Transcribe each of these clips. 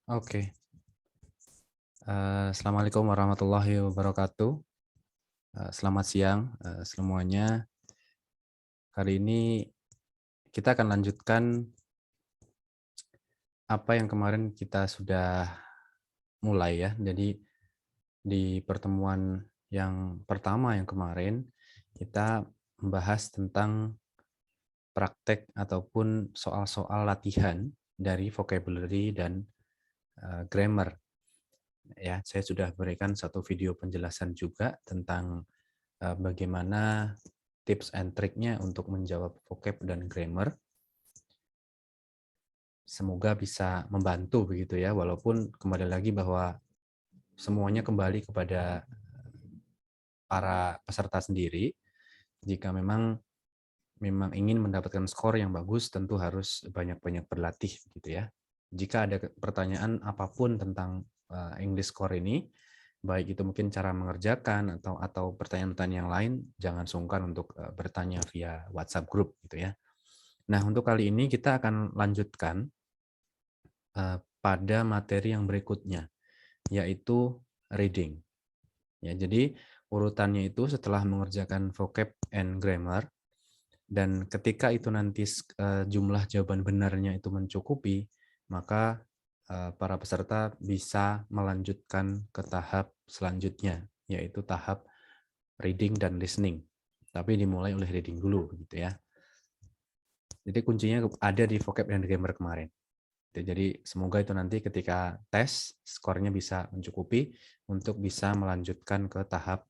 Oke. Assalamualaikum warahmatullahi wabarakatuh. Selamat siang, semuanya. Kali ini kita akan lanjutkan apa yang kemarin kita sudah mulai ya. Jadi di pertemuan yang pertama yang kemarin, kita membahas tentang praktek ataupun soal-soal latihan dari vocabulary dan grammar. Ya, saya sudah berikan satu video penjelasan juga tentang bagaimana tips and triknya untuk menjawab vocab dan grammar. Semoga bisa membantu begitu ya, walaupun kembali lagi bahwa semuanya kembali kepada para peserta sendiri. Jika memang ingin mendapatkan skor yang bagus, tentu harus banyak-banyak berlatih gitu ya. Jika ada pertanyaan apapun tentang English Score ini, baik itu mungkin cara mengerjakan atau pertanyaan-pertanyaan yang lain, jangan sungkan untuk bertanya via WhatsApp group gitu ya. Nah, untuk kali ini kita akan lanjutkan pada materi yang berikutnya, yaitu reading. Ya, jadi urutannya itu setelah mengerjakan vocab and grammar, dan ketika itu nanti jumlah jawaban benarnya itu mencukupi, maka para peserta bisa melanjutkan ke tahap selanjutnya, yaitu tahap reading dan listening. Tapi dimulai oleh reading dulu, gitu ya. Jadi kuncinya ada di vocab dan grammar kemarin. Jadi semoga itu nanti ketika tes, skornya bisa mencukupi untuk bisa melanjutkan ke tahap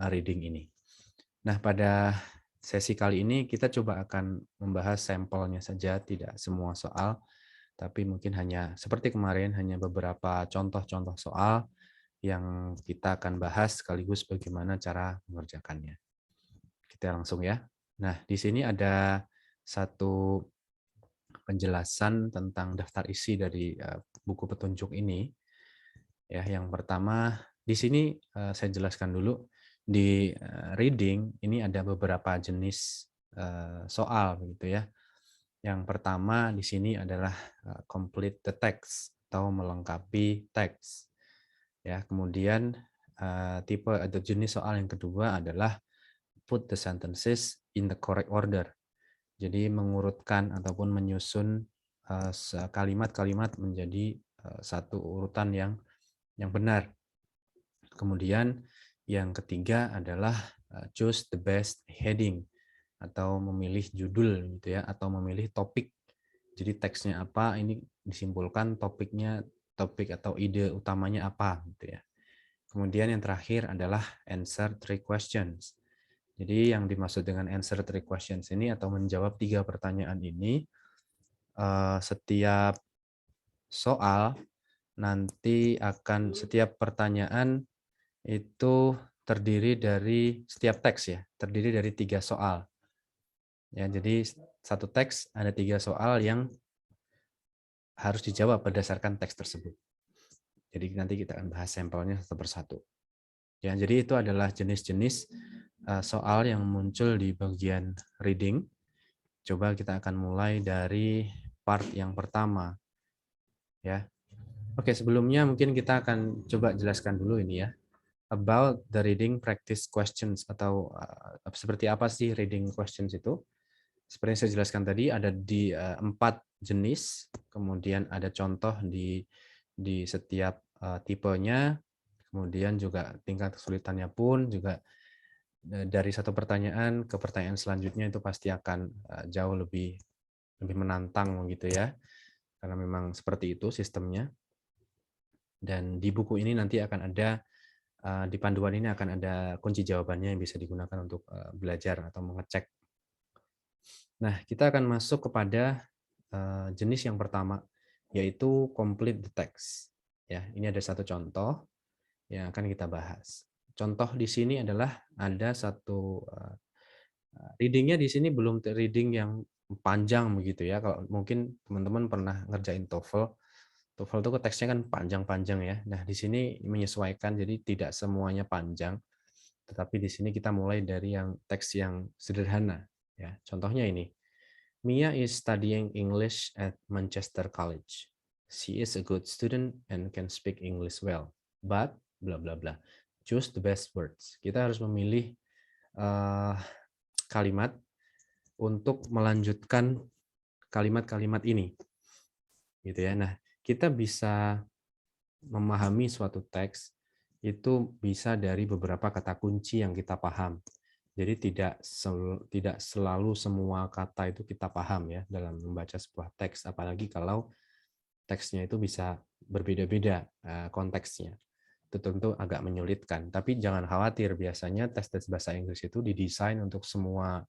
reading ini. Nah, pada sesi kali ini kita coba akan membahas sampelnya saja, tidak semua soal, tapi mungkin hanya seperti kemarin, hanya beberapa contoh-contoh soal yang kita akan bahas sekaligus bagaimana cara mengerjakannya. Kita langsung ya. Nah, di sini ada satu penjelasan tentang daftar isi dari buku petunjuk ini. Ya, yang pertama di sini saya jelaskan dulu di reading ini ada beberapa jenis soal begitu ya. Yang pertama di sini adalah complete the text atau melengkapi teks. Ya, kemudian tipe atau jenis soal yang kedua adalah put the sentences in the correct order. Jadi mengurutkan ataupun menyusun kalimat-kalimat menjadi satu urutan yang benar. Kemudian yang ketiga adalah choose the best heading atau memilih judul gitu ya, atau memilih topik. Jadi teksnya apa, ini disimpulkan topik atau ide utamanya apa gitu ya. Kemudian yang terakhir adalah answer three questions. Jadi yang dimaksud dengan answer three questions ini atau menjawab 3 pertanyaan ini, setiap soal nanti akan setiap pertanyaan itu terdiri dari setiap teks ya, terdiri dari 3 soal. Ya, jadi satu teks ada 3 soal yang harus dijawab berdasarkan teks tersebut. Jadi nanti kita akan bahas sampelnya satu persatu. Ya, jadi itu adalah jenis-jenis soal yang muncul di bagian reading. Coba kita akan mulai dari part yang pertama. Ya. Oke, sebelumnya mungkin kita akan coba jelaskan dulu ini ya. About the reading practice questions atau seperti apa sih reading questions itu? Seperti yang saya jelaskan tadi ada di 4 jenis, kemudian ada contoh di setiap tipenya, kemudian juga tingkat kesulitannya pun juga dari satu pertanyaan ke pertanyaan selanjutnya itu pasti akan jauh lebih menantang gitu ya, karena memang seperti itu sistemnya. Dan di buku ini nanti akan ada di panduan ini akan ada kunci jawabannya yang bisa digunakan untuk belajar atau mengecek. Nah, kita akan masuk kepada jenis yang pertama, yaitu complete the text. Ya, ini ada satu contoh yang akan kita bahas. Contoh di sini adalah ada satu readingnya di sini belum reading yang panjang begitu ya. Kalau mungkin teman-teman pernah ngerjain TOEFL, TOEFL itu teksnya kan panjang-panjang ya. Nah, di sini menyesuaikan jadi tidak semuanya panjang, tetapi di sini kita mulai dari yang teks yang sederhana ya. Contohnya ini. Mia is studying English at Manchester College. She is a good student and can speak English well, but bla bla bla. Choose the best words. Kita harus memilih kalimat untuk melanjutkan kalimat-kalimat ini, gitu ya. Nah, kita bisa memahami suatu teks itu bisa dari beberapa kata kunci yang kita paham. Jadi tidak selalu semua kata itu kita paham ya dalam membaca sebuah teks, apalagi kalau teksnya itu bisa berbeda-beda konteksnya. Itu tentu agak menyulitkan. Tapi jangan khawatir, biasanya tes-tes bahasa Inggris itu didesain untuk semua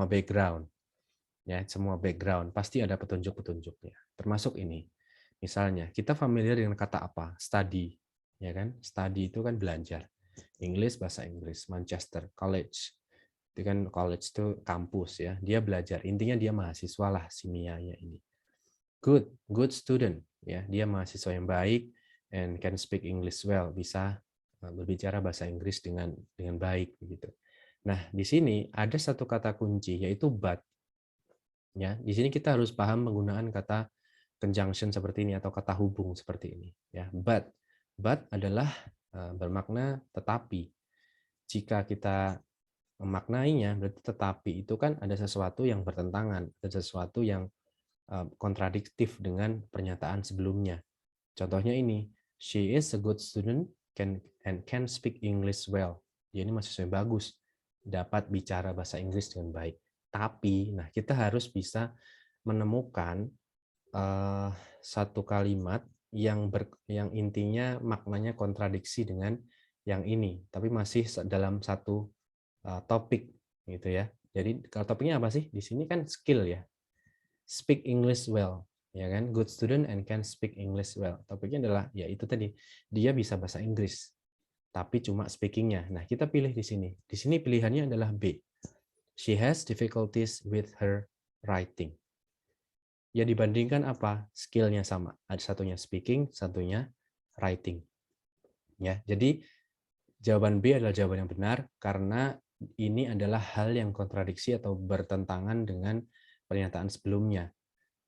background. Ya, semua background pasti ada petunjuk-petunjuknya. Termasuk ini. Misalnya, kita familiar dengan kata apa? Study, ya kan? Study itu kan belajar. English bahasa Inggris, Manchester College. Itu kan college itu kampus ya. Dia belajar. Intinya dia mahasiswa lah si Mianya ini. Good student ya. Dia mahasiswa yang baik and can speak English well, bisa berbicara bahasa Inggris dengan baik begitu. Nah, di sini ada satu kata kunci yaitu but. Ya, di sini kita harus paham penggunaan kata conjunction seperti ini atau kata hubung seperti ini. Ya, but adalah bermakna tetapi. Jika kita memaknainya, berarti tetapi itu kan ada sesuatu yang bertentangan, ada sesuatu yang kontradiktif dengan pernyataan sebelumnya. Contohnya ini, she is a good student and can speak English well. Dia ini mahasiswa yang bagus, dapat bicara bahasa Inggris dengan baik. Tapi, nah kita harus bisa menemukan satu kalimat yang intinya maknanya kontradiksi dengan yang ini, tapi masih dalam satu topik gitu ya. Jadi kalau topiknya apa sih? Di sini kan skill ya. Speak English well, ya kan? Good student and can speak English well. Topiknya adalah ya itu tadi, dia bisa bahasa Inggris, tapi cuma speakingnya. Nah kita pilih di sini. Di sini pilihannya adalah B. She has difficulties with her writing. Ya dibandingkan apa? Skillnya sama. Ada satunya speaking, satunya writing. Ya, jadi jawaban B adalah jawaban yang benar karena ini adalah hal yang kontradiksi atau bertentangan dengan pernyataan sebelumnya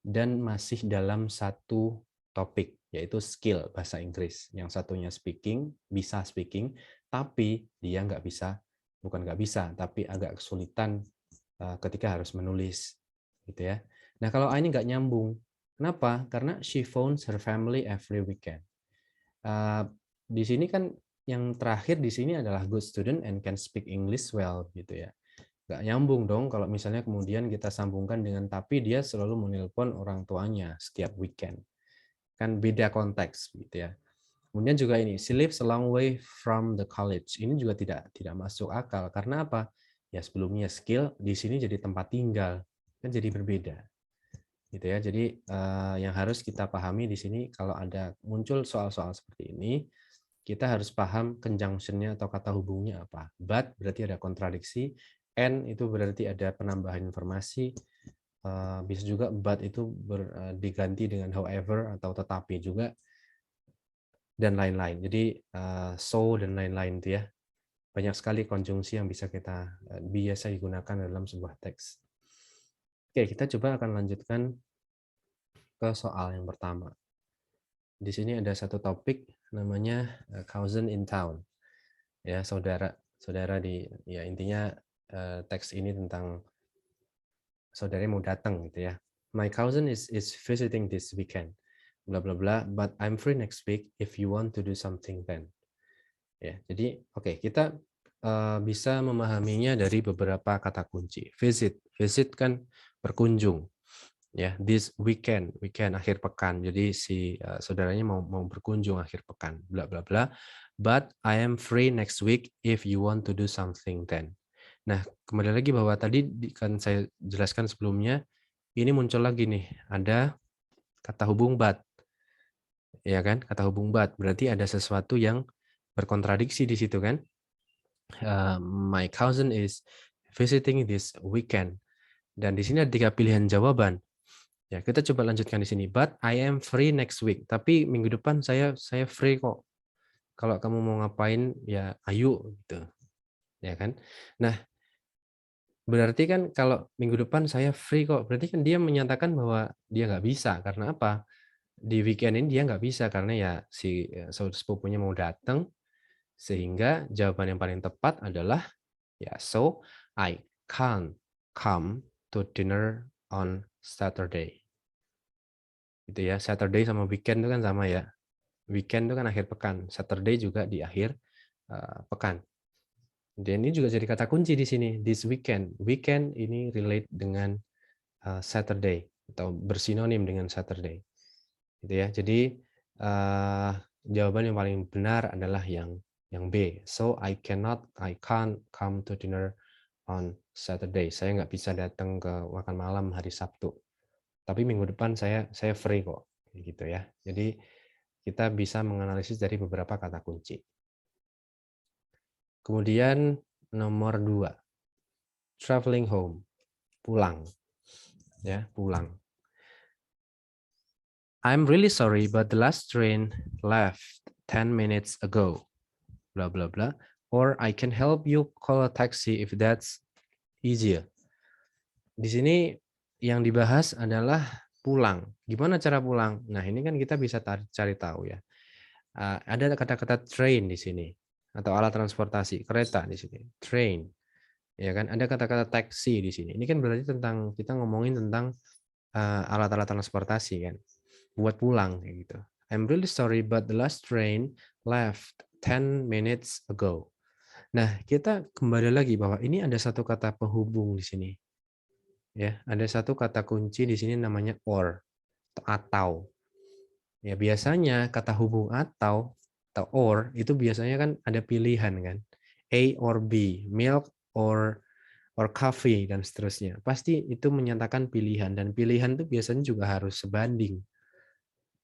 dan masih dalam satu topik yaitu skill bahasa Inggris. Yang satunya speaking, bisa speaking, tapi dia bukan nggak bisa, tapi agak kesulitan ketika harus menulis, gitu ya. Nah kalau ini nggak nyambung, kenapa? Karena she phones her family every weekend. Di sini kan yang terakhir di sini adalah good student and can speak English well, gitu ya. Nggak nyambung dong kalau misalnya kemudian kita sambungkan dengan tapi dia selalu menelpon orang tuanya setiap weekend. Kan beda konteks, gitu ya. Kemudian juga ini, she lives a long way from the college. Ini juga tidak masuk akal. Karena apa? Ya sebelumnya skill, di sini jadi tempat tinggal. Kan jadi berbeda. Gitu ya. Jadi yang harus kita pahami di sini kalau ada muncul soal-soal seperti ini, kita harus paham conjunction-nya atau kata hubungnya apa. But berarti ada kontradiksi, and itu berarti ada penambahan informasi. Bisa juga but itu diganti dengan however atau tetapi juga, dan lain-lain. Jadi so dan lain-lain itu ya. Banyak sekali konjungsi yang bisa kita biasa digunakan dalam sebuah teks. Oke, kita coba akan lanjutkan ke soal yang pertama. Di sini ada satu topik namanya cousin in town. Ya, saudara ya intinya teks ini tentang saudaranya mau datang gitu ya. My cousin is visiting this weekend. Bla bla bla, but I'm free next week if you want to do something then. Ya, jadi oke, kita bisa memahaminya dari beberapa kata kunci. Visit kan berkunjung. Ya, this weekend akhir pekan. Jadi si saudaranya mau berkunjung akhir pekan, bla bla bla. But I am free next week if you want to do something then. Nah, kembali lagi bahwa tadi kan saya jelaskan sebelumnya, ini muncul lagi nih, ada kata hubung but. Ya kan? Kata hubung but berarti ada sesuatu yang berkontradiksi di situ kan? My cousin is visiting this weekend. Dan di sini ada 3 pilihan jawaban. Ya, kita coba lanjutkan di sini. But I am free next week. Tapi minggu depan saya free kok. Kalau kamu mau ngapain ya ayo gitu. Ya kan? Nah, berarti kan kalau minggu depan saya free kok. Berarti kan dia menyatakan bahwa dia nggak bisa. Karena apa? di weekend ini dia nggak bisa karena ya si saudara sepupunya mau datang, sehingga jawaban yang paling tepat adalah ya, so I can't come to dinner on Saturday. Gitu ya. Saturday sama weekend itu kan sama ya. Weekend itu kan akhir pekan, Saturday juga di akhir pekan. Dan ini juga jadi kata kunci di sini, this weekend. Weekend ini relate dengan Saturday atau bersinonim dengan Saturday. Gitu ya. Jadi jawaban yang paling benar adalah yang B. So I can't come to dinner on Saturday. Saya nggak bisa datang ke makan malam hari Sabtu. Tapi minggu depan saya free kok. Gitu ya. Jadi kita bisa menganalisis dari beberapa kata kunci. Kemudian nomor 2, traveling home, pulang. Ya, pulang. I'm really sorry, but the last train left 10 minutes ago. Blah blah blah. Or I can help you call a taxi if that's easier. Di sini yang dibahas adalah pulang. Gimana cara pulang? Nah, ini kan kita bisa cari tahu ya. Ada kata-kata train di sini atau alat transportasi, kereta di sini, train. Ya kan? Ada kata-kata taxi di sini. Ini kan berarti tentang kita ngomongin tentang alat-alat transportasi kan. Buat pulang kayak gitu. I'm really sorry but the last train left 10 minutes ago. Nah, kita kembali lagi bahwa ini ada satu kata penghubung di sini. Ya, ada satu kata kunci di sini namanya or atau. Ya, biasanya kata hubung atau or itu biasanya kan ada pilihan kan. A or B, milk or coffee dan seterusnya. Pasti itu menyatakan pilihan dan pilihan itu biasanya juga harus sebanding.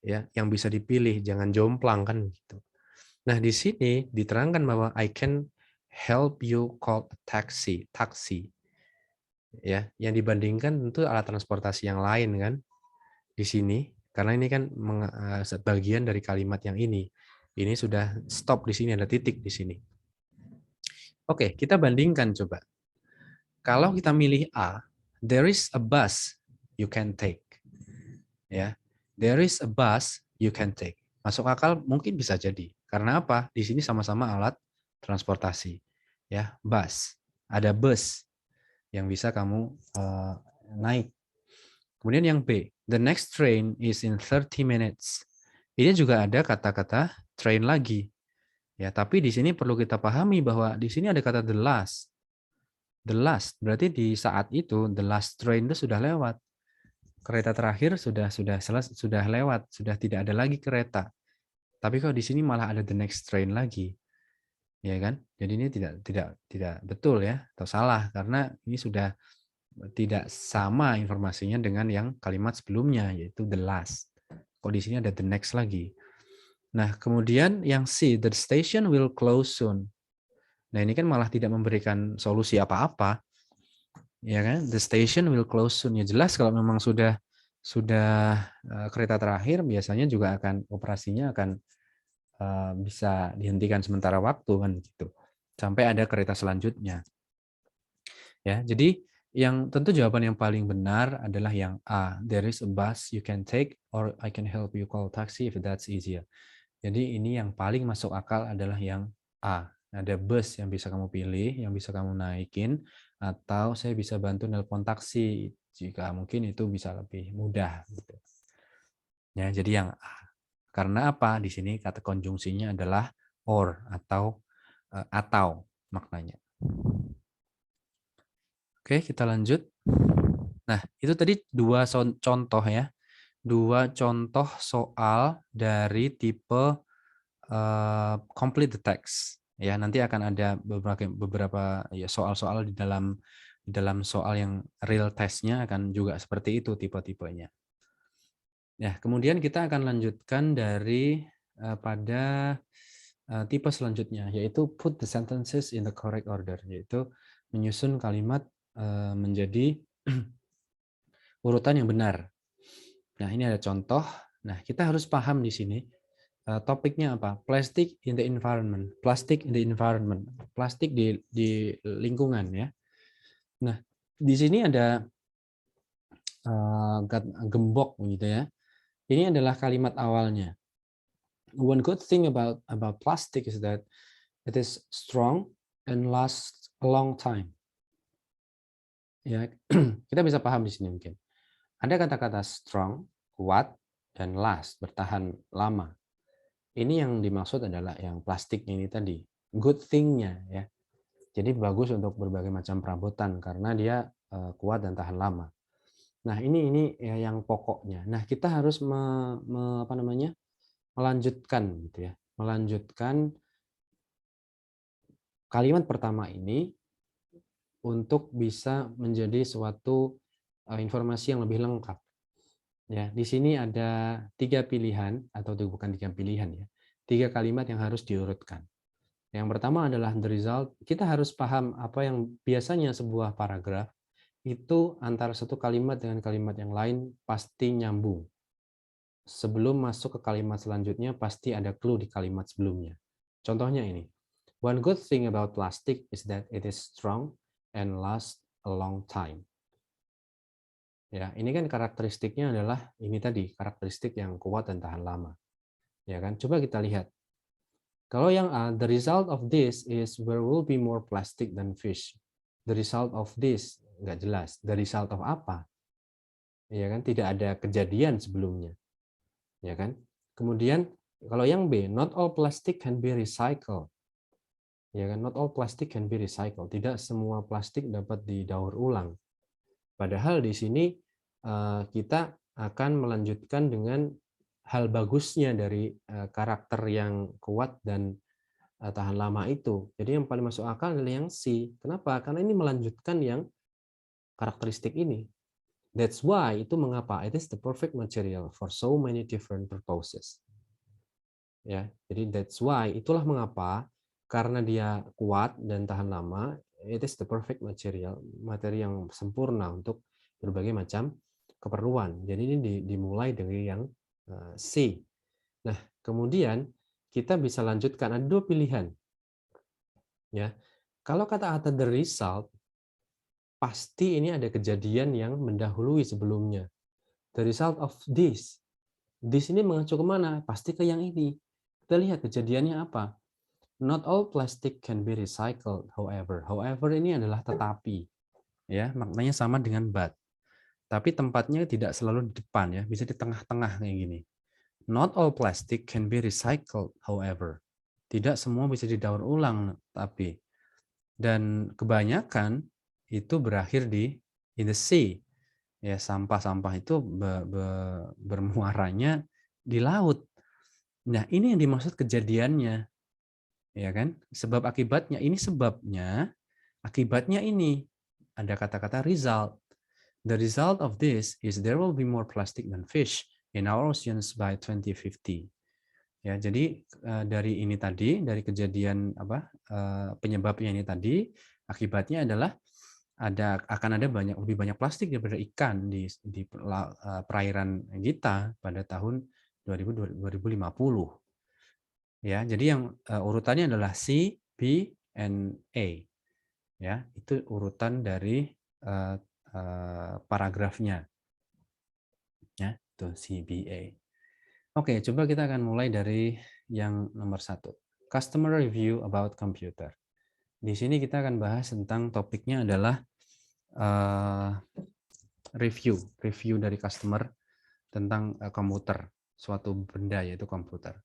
Ya, yang bisa dipilih, jangan jomplang kan gitu. Nah, di sini diterangkan bahwa I can help you call a taxi. Ya, yang dibandingkan tentu alat transportasi yang lain kan di sini karena ini kan bagian dari kalimat yang ini. Ini sudah stop di sini, ada titik di sini. Oke, kita bandingkan coba. Kalau kita milih A, there is a bus you can take. Ya. There is a bus you can take. Masuk akal mungkin bisa jadi. Karena apa? Di sini sama-sama alat transportasi. Ya, bus. Ada bus yang bisa kamu naik. Kemudian yang B, the next train is in 30 minutes. Ini juga ada kata-kata train lagi. Ya, tapi di sini perlu kita pahami bahwa di sini ada kata the last. The last berarti di saat itu the last train itu sudah lewat. Kereta terakhir sudah lewat, sudah tidak ada lagi kereta. Tapi kalau di sini malah ada the next train lagi. Ya kan? Jadi ini tidak betul ya atau salah karena ini sudah tidak sama informasinya dengan yang kalimat sebelumnya yaitu the last. Kok di sini ada the next lagi. Nah, kemudian yang C, the station will close soon. Nah, ini kan malah tidak memberikan solusi apa-apa. Ya kan? The station will close soon. Ya jelas kalau memang sudah kereta terakhir biasanya juga akan operasinya akan bisa dihentikan sementara waktu kan gitu. Sampai ada kereta selanjutnya. Ya, jadi yang tentu jawaban yang paling benar adalah yang A. There is a bus you can take or I can help you call taxi if that's easier. Jadi ini yang paling masuk akal adalah yang A. Ada bus yang bisa kamu pilih, yang bisa kamu naikin, atau saya bisa bantu nelpon taksi jika mungkin itu bisa lebih mudah. Gitu. Ya, jadi yang A. Karena apa? Di sini kata konjungsinya adalah or atau maknanya. Oke, kita lanjut. Nah, itu tadi dua contoh ya. Dua contoh soal dari tipe complete the text. Ya, nanti akan ada beberapa ya soal-soal di dalam soal yang real testnya akan juga seperti itu tipe-tipenya. Ya, kemudian kita akan lanjutkan dari pada tipe selanjutnya, yaitu put the sentences in the correct order, yaitu menyusun kalimat menjadi urutan yang benar. Nah, ini ada contoh. Nah, kita harus paham di sini topiknya apa? Plastic in the environment. Plastic in the environment. Plastik di lingkungan ya. Nah, di sini ada gembok gitu ya. Ini adalah kalimat awalnya. One good thing about plastic is that it is strong and lasts a long time. Ya, kita bisa paham di sini mungkin. Ada kata-kata strong, kuat, dan last, bertahan lama. Ini yang dimaksud adalah yang plastiknya ini tadi. Good thing-nya ya. Jadi bagus untuk berbagai macam perabotan karena dia kuat dan tahan lama. Nah, ini ya yang pokoknya. Nah, kita harus melanjutkan gitu ya. Melanjutkan kalimat pertama ini untuk bisa menjadi suatu informasi yang lebih lengkap. Ya, di sini ada 3 pilihan atau bukan 3 pilihan ya. 3 kalimat yang harus diurutkan. Yang pertama adalah the result. Kita harus paham apa yang biasanya sebuah paragraf itu antara satu kalimat dengan kalimat yang lain pasti nyambung. Sebelum masuk ke kalimat selanjutnya pasti ada clue di kalimat sebelumnya. Contohnya ini. One good thing about plastic is that it is strong and lasts a long time. Ya, ini kan karakteristiknya adalah ini tadi, karakteristik yang kuat dan tahan lama. Ya kan? Coba kita lihat. Kalau yang A, the result of this is there will be more plastic than fish. The result of this nggak jelas. The result of apa? Ya kan? Tidak ada kejadian sebelumnya. Ya kan? Kemudian kalau yang B, not all plastic can be recycled. Ya kan? Not all plastic can be recycled. Tidak semua plastik dapat didaur ulang. Padahal di sini kita akan melanjutkan dengan hal bagusnya dari karakter yang kuat dan tahan lama itu. Jadi yang paling masuk akal adalah yang C. Kenapa? Karena ini melanjutkan yang karakteristik ini. That's why itu mengapa it is the perfect material for so many different purposes. Ya, jadi that's why itulah mengapa karena dia kuat dan tahan lama, it is the perfect material, materi yang sempurna untuk berbagai macam keperluan. Jadi ini dimulai dari yang C. Nah, kemudian kita bisa lanjutkan ada 2 pilihan. Ya. Kalau kata the result pasti ini ada kejadian yang mendahului sebelumnya. The result of this. This ini mengacu kemana? Pasti ke yang ini. Kita lihat kejadiannya apa. Not all plastic can be recycled, however. However ini adalah tetapi. Ya, maknanya sama dengan but. Tapi tempatnya tidak selalu di depan ya, bisa di tengah-tengah kayak gini. Not all plastic can be recycled, however. Tidak semua bisa didaur ulang, tapi dan kebanyakan itu berakhir di in the sea. Ya, sampah-sampah itu bermuaranya di laut. Nah, ini yang dimaksud kejadiannya. Ya kan? Sebab akibatnya, ini sebabnya, akibatnya ini. Ada kata-kata result. The result of this is there will be more plastic than fish in our oceans by 2050. Ya, jadi dari ini tadi, dari kejadian penyebabnya ini tadi, akibatnya adalah akan ada lebih banyak plastik daripada ikan di perairan kita pada tahun 2050. Ya, jadi yang urutannya adalah C, B, and A. Ya, itu urutan dari paragrafnya. Ya, itu C, B, A. Oke, coba kita akan mulai dari yang nomor 1. Customer review about computer. Di sini kita akan bahas tentang topiknya adalah review dari customer tentang komputer, suatu benda yaitu komputer.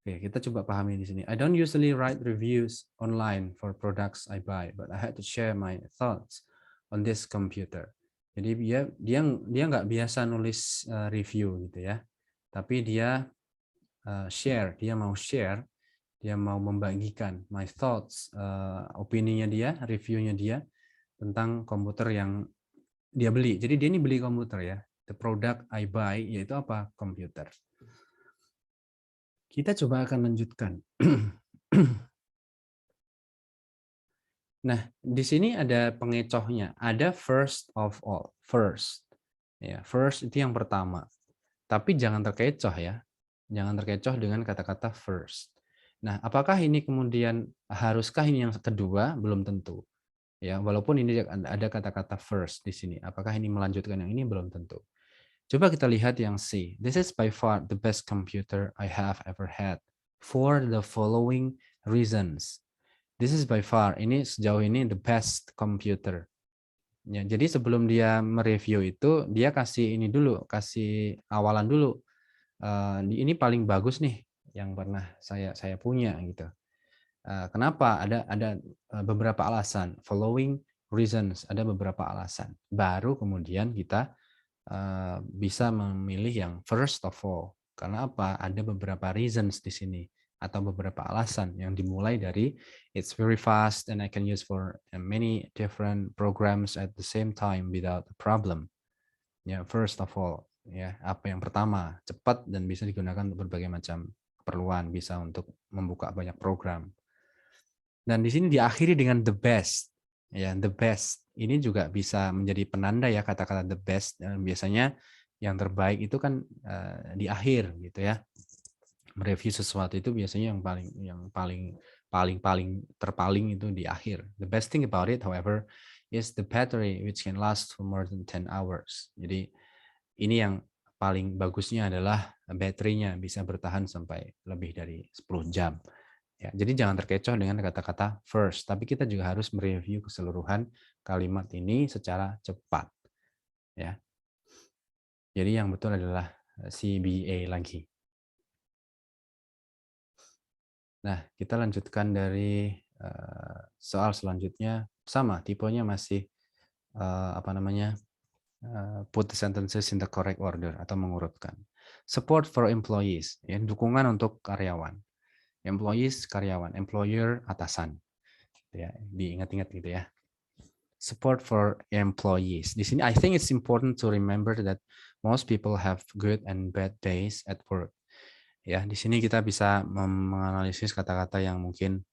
Oke, kita coba pahami di sini. I don't usually write reviews online for products I buy, but I had to share my thoughts on this computer. Jadi dia nggak biasa nulis review gitu ya, tapi dia dia mau membagikan my thoughts, opininya dia, reviewnya dia tentang komputer yang dia beli. Jadi dia ini beli komputer ya. The product I buy yaitu apa? Komputer. Kita coba akan lanjutkan. Nah, di sini ada pengecohnya. Ada first of all. First. Ya, first itu yang pertama. Tapi jangan terkecoh ya. Jangan terkecoh dengan kata-kata first. Nah, apakah ini kemudian haruskah ini yang kedua? Belum tentu. Ya, walaupun ini ada kata-kata first di sini. Apakah ini melanjutkan yang ini? Belum tentu. Coba kita lihat yang C. This is by far the best computer I have ever had for the following reasons. This is by far, ini sejauh ini the best computer. Ya, jadi sebelum dia mereview itu, dia kasih ini dulu, kasih awalan dulu. Ini paling bagus nih yang pernah saya punya gitu. Kenapa? Ada beberapa alasan. Following reasons, ada beberapa alasan. Baru kemudian kita bisa memilih yang first of all. Karena apa? Ada beberapa reasons di sini atau beberapa alasan yang dimulai dari it's very fast and I can use for many different programs at the same time without a problem. Ya, first of all, ya, apa yang pertama, cepat dan bisa digunakan untuk berbagai macam keperluan, bisa untuk membuka banyak program. Dan di sini diakhiri dengan the best. Ya, the best. Ini juga bisa menjadi penanda ya kata-kata the best. Biasanya yang terbaik itu kan di akhir gitu ya. Mereview sesuatu itu biasanya yang paling terpaling itu di akhir. The best thing about it, however, is the battery which can last for more than 10 hours. Jadi ini yang paling bagusnya adalah baterainya bisa bertahan sampai lebih dari 10 jam. Ya, jadi jangan terkecoh dengan kata-kata first, tapi kita juga harus mereview keseluruhan kalimat ini secara cepat. Ya. Jadi yang betul adalah CBA lagi. Nah, kita lanjutkan dari soal selanjutnya, sama tipenya masih put the sentences in the correct order atau mengurutkan. Support for employees, ya, dukungan untuk karyawan. Employees karyawan, employer atasan. Ya, diingat-ingat gitu ya. Support for employees. Di sini I think it's important to remember that most people have good and bad days at work. Ya, di sini kita bisa menganalisis kata-kata yang mungkin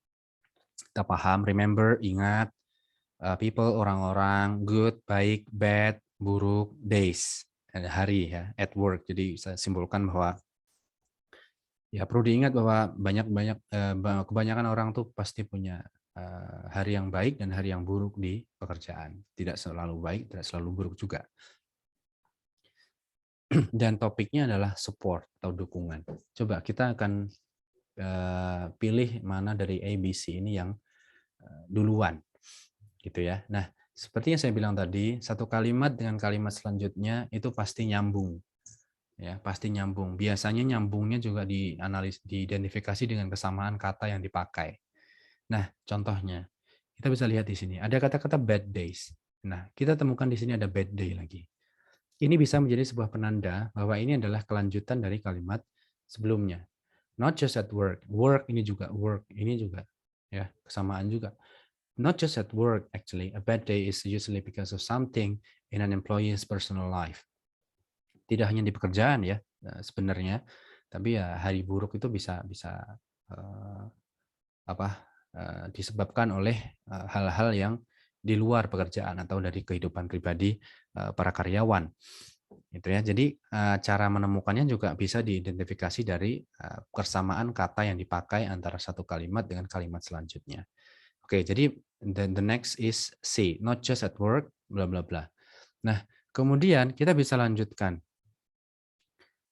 kita paham. Remember, ingat, people, orang-orang, good, baik, bad, buruk, days, hari ya, at work. Jadi saya simpulkan bahwa ya perlu diingat bahwa kebanyakan orang tuh pasti punya hari yang baik dan hari yang buruk di pekerjaan. Tidak selalu baik, tidak selalu buruk juga. Dan topiknya adalah support atau dukungan. Coba kita akan pilih mana dari A, B, C ini yang duluan, gitu ya. Nah, seperti yang saya bilang tadi, satu kalimat dengan kalimat selanjutnya itu pasti nyambung, ya, pasti nyambung. Biasanya nyambungnya juga diidentifikasi dengan kesamaan kata yang dipakai. Nah, contohnya kita bisa lihat di sini ada kata-kata bad days. Nah, kita temukan di sini ada bad day lagi. Ini bisa menjadi sebuah penanda bahwa ini adalah kelanjutan dari kalimat sebelumnya. Not just at work. Work ini juga work, ini juga ya, kesamaan juga. Not just at work actually. A bad day is usually because of something in an employee's personal life. Tidak hanya di pekerjaan ya sebenarnya, tapi ya hari buruk itu bisa disebabkan oleh hal-hal yang di luar pekerjaan atau dari kehidupan pribadi para karyawan. Gitu ya. Jadi cara menemukannya juga bisa diidentifikasi dari persamaan kata yang dipakai antara satu kalimat dengan kalimat selanjutnya. Oke, jadi the next is C, not just at work, bla bla bla. Nah, kemudian kita bisa lanjutkan.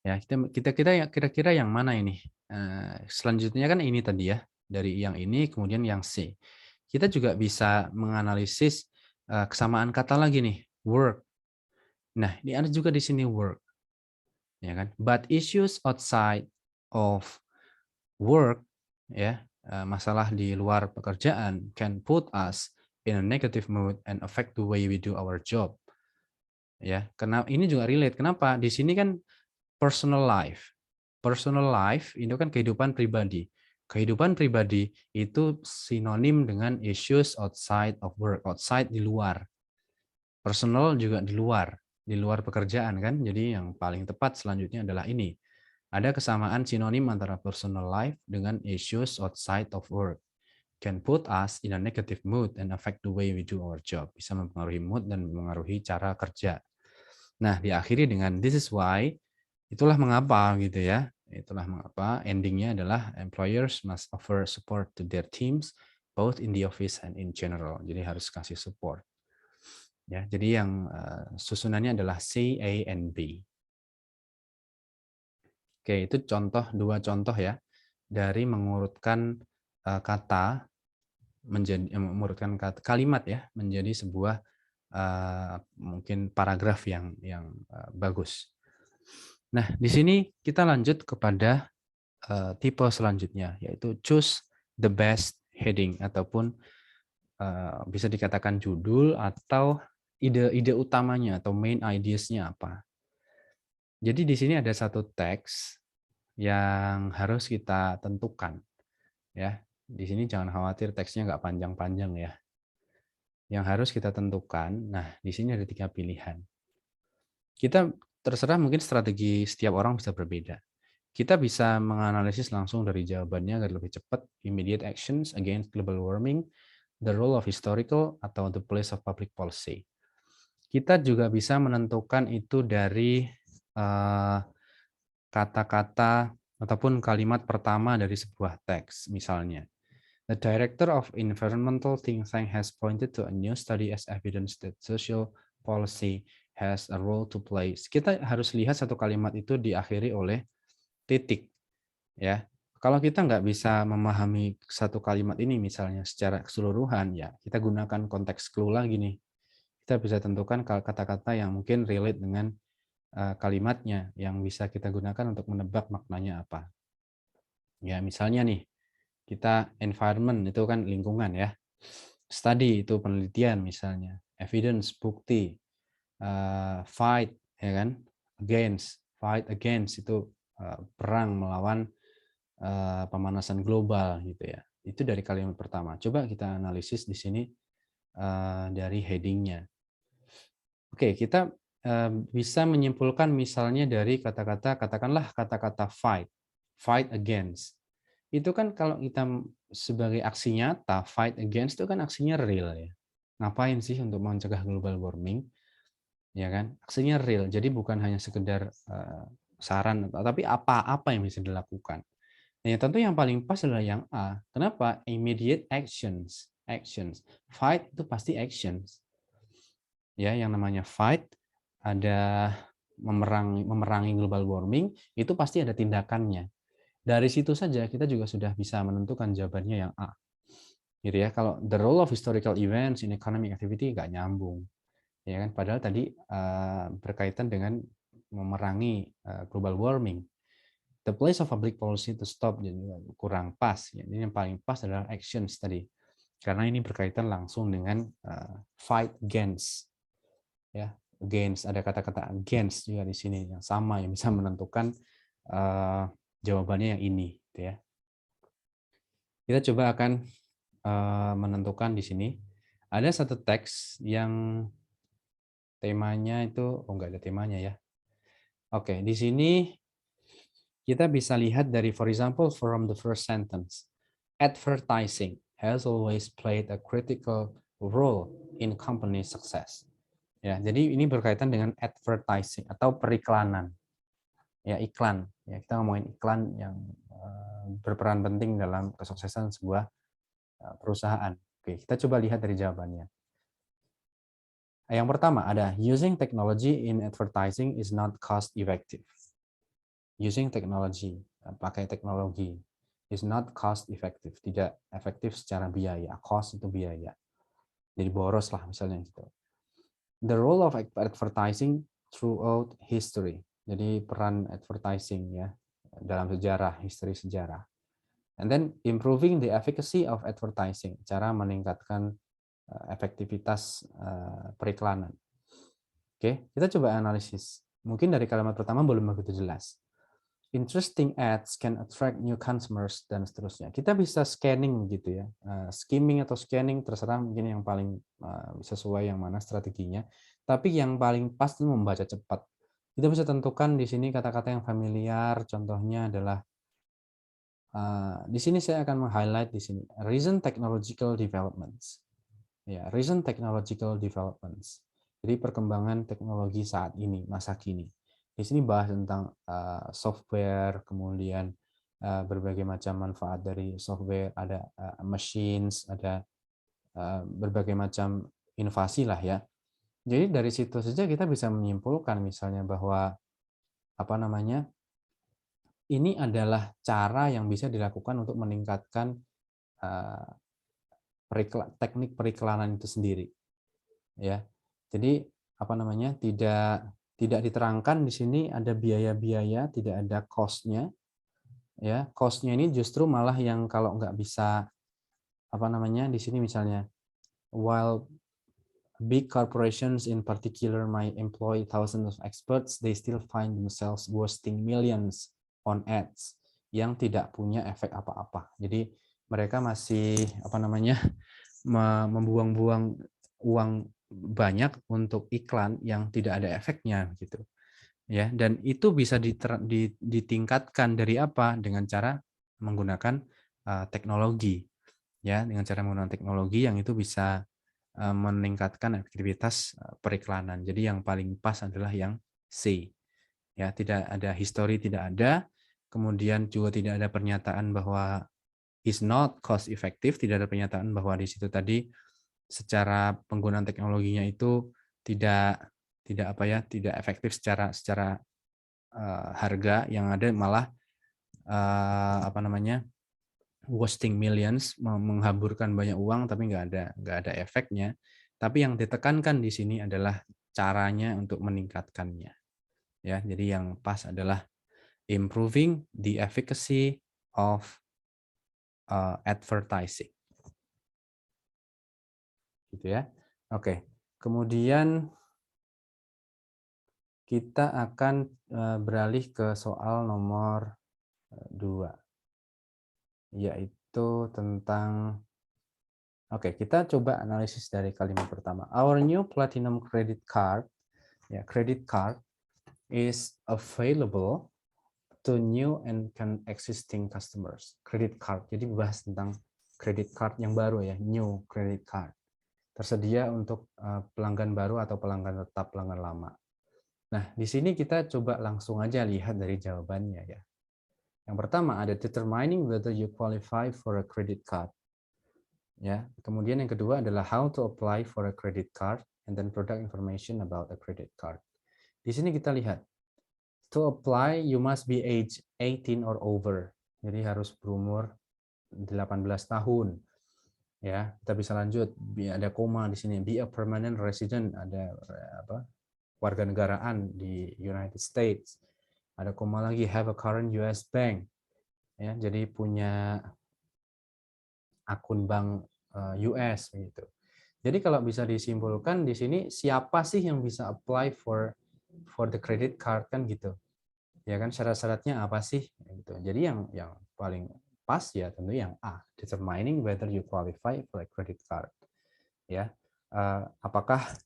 Ya, kita kira-kira yang mana ini? Selanjutnya kan ini tadi ya, dari yang ini kemudian yang C. Kita juga bisa menganalisis kesamaan kata lagi nih, work. Nah, ini ada juga di sini work. Ya kan? But issues outside of work, ya, masalah di luar pekerjaan can put us in a negative mood and affect the way we do our job. Ya, karena ini juga relate. Kenapa? Di sini kan personal life. Personal life itu kan kehidupan pribadi. Kehidupan pribadi itu sinonim dengan issues outside of work, outside di luar. Personal juga di luar pekerjaan kan. Jadi yang paling tepat selanjutnya adalah ini. Ada kesamaan sinonim antara personal life dengan issues outside of work. Can put us in a negative mood and affect the way we do our job. Bisa mempengaruhi mood dan mempengaruhi cara kerja. Nah, diakhiri dengan this is why, itulah mengapa gitu ya. Itulah mengapa endingnya adalah employers must offer support to their teams both in the office and in general. Jadi harus kasih support. Ya, jadi yang susunannya adalah C, A, and B. Oke, itu dua contoh ya dari mengurutkan kata menjadi mengurutkan kalimat ya menjadi sebuah mungkin paragraf yang bagus. Nah, di sini kita lanjut kepada tipe selanjutnya, yaitu choose the best heading ataupun bisa dikatakan judul atau ide-ide utamanya atau main ideas-nya apa. Jadi di sini ada satu teks yang harus kita tentukan ya. Di sini jangan khawatir teksnya nggak panjang-panjang ya. Yang harus kita tentukan, nah di sini ada 3 pilihan. Kita terserah mungkin strategi setiap orang bisa berbeda. Kita bisa menganalisis langsung dari jawabannya agar lebih cepat, immediate actions against global warming, the role of historical, atau the place of public policy. Kita juga bisa menentukan itu dari kata-kata ataupun kalimat pertama dari sebuah teks, misalnya. The director of environmental think tank has pointed to a new study as evidence that social policy has a role to play. Kita harus lihat satu kalimat itu diakhiri oleh titik, ya. Kalau kita nggak bisa memahami satu kalimat ini misalnya secara keseluruhan, ya kita gunakan konteks clue lagi nih. Kita bisa tentukan kata-kata yang mungkin relate dengan kalimatnya yang bisa kita gunakan untuk menebak maknanya apa. Ya, misalnya nih, kita environment itu kan lingkungan ya. Study itu penelitian misalnya. Evidence, bukti. Fight, ya kan? Fight against itu perang melawan pemanasan global gitu ya. Itu dari kalimat pertama. Coba kita analisis di sini dari headingnya. Oke, kita bisa menyimpulkan misalnya dari kata-kata, katakanlah kata-kata fight against. Itu kan kalau kita sebagai aksi nyata, fight against itu kan aksinya real ya. Ngapain sih untuk mencegah global warming? Ya kan? Aksinya real. Jadi bukan hanya sekedar saran, tapi apa-apa yang bisa dilakukan. Nah, ya tentu yang paling pas adalah yang A. Kenapa? Immediate actions. Actions. Fight itu pasti actions. Ya, yang namanya fight ada memerangi global warming itu pasti ada tindakannya. Dari situ saja kita juga sudah bisa menentukan jawabannya yang A. Gitu ya. Kalau the role of historical events in economic activity nggak nyambung. Ya kan, padahal tadi berkaitan dengan memerangi global warming. The place of public policy to stop jadi kurang pas. Jadi yang paling pas adalah actions tadi. Karena ini berkaitan langsung dengan fight against. Ya, against, ada kata-kata against juga di sini yang sama yang bisa menentukan jawabannya yang ini, gitu ya. Kita coba akan menentukan di sini. Ada satu teks yang temanya itu, oh nggak ada temanya ya. Oke, di sini kita bisa lihat dari, for example, from the first sentence. Advertising has always played a critical role in company success. Ya, jadi ini berkaitan dengan advertising atau periklanan. Ya, iklan. Ya, kita ngomongin iklan yang berperan penting dalam kesuksesan sebuah perusahaan. Oke, kita coba lihat dari jawabannya. Yang pertama ada using technology in advertising is not cost effective. Using technology, pakai teknologi, is not cost effective, tidak efektif secara biaya. Cost itu biaya. Jadi boros lah misalnya gitu. The role of advertising throughout history. Jadi peran advertising ya dalam sejarah, history sejarah. And then improving the efficacy of advertising, cara meningkatkan efektivitas periklanan. Oke, kita coba analisis. Mungkin dari kalimat pertama belum begitu jelas. Interesting ads can attract new customers dan seterusnya. Kita bisa scanning gitu ya, skimming atau scanning terserah mungkin yang paling sesuai yang mana strateginya. Tapi yang paling pas itu membaca cepat. Kita bisa tentukan di sini kata-kata yang familiar. Contohnya adalah di sini saya akan meng-highlight di sini recent technological developments. Ya, recent technological developments. Jadi perkembangan teknologi saat ini, masa kini. Di sini bahas tentang software, kemudian berbagai macam manfaat dari software, ada machines, ada berbagai macam inovasi lah ya. Jadi dari situ saja kita bisa menyimpulkan misalnya bahwa apa namanya ini adalah cara yang bisa dilakukan untuk meningkatkan uh, teknik periklanan itu sendiri, ya. Jadi apa namanya, tidak diterangkan di sini ada biaya-biaya, tidak ada cost-nya, ya. Cost-nya ini justru malah yang kalau nggak bisa apa namanya di sini misalnya, while big corporations in particular might employ thousands of experts, they still find themselves wasting millions on ads yang tidak punya efek apa-apa. Jadi mereka masih apa namanya membuang-buang uang banyak untuk iklan yang tidak ada efeknya gitu. Ya, dan itu bisa ditingkatkan dari apa? Dengan cara menggunakan teknologi. Ya, dengan cara menggunakan teknologi yang itu bisa meningkatkan efektivitas periklanan. Jadi yang paling pas adalah yang C. Ya, tidak ada history, tidak ada. Kemudian juga tidak ada pernyataan bahwa is not cost effective, tidak ada pernyataan bahwa di situ tadi secara penggunaan teknologinya itu tidak tidak efektif secara harga, yang ada malah apa namanya wasting millions, menghamburkan banyak uang tapi nggak ada efeknya. Tapi yang ditekankan di sini adalah caranya untuk meningkatkannya. Ya, jadi yang pas adalah improving the efficacy of advertising. Gitu ya. Oke. Kemudian kita akan beralih ke soal nomor 2, yaitu tentang Oke, kita coba analisis dari kalimat pertama. Our new platinum credit card, ya, credit card is available to new and existing customers. Credit card, jadi bahas tentang credit card yang baru ya, new credit card. Tersedia untuk pelanggan baru atau pelanggan tetap, pelanggan lama. Nah, di sini kita coba langsung aja lihat dari jawabannya ya. Yang pertama ada determining whether you qualify for a credit card. Ya, kemudian yang kedua adalah how to apply for a credit card and then product information about a credit card. Di sini kita lihat, to apply you must be age 18 or over. Jadi harus berumur 18 tahun. Ya, kita bisa lanjut. Ada koma di sini, be a permanent resident, ada apa? Warga negaraan di United States. Ada koma lagi, have a current US bank. Ya, jadi punya akun bank US gitu. Jadi kalau bisa disimpulkan di sini siapa sih yang bisa apply for the credit card kan gitu. Ya kan syarat-syaratnya apa sih gitu. Jadi yang paling pas ya tentu yang A, determining whether you qualify for a credit card. Ya. Apakah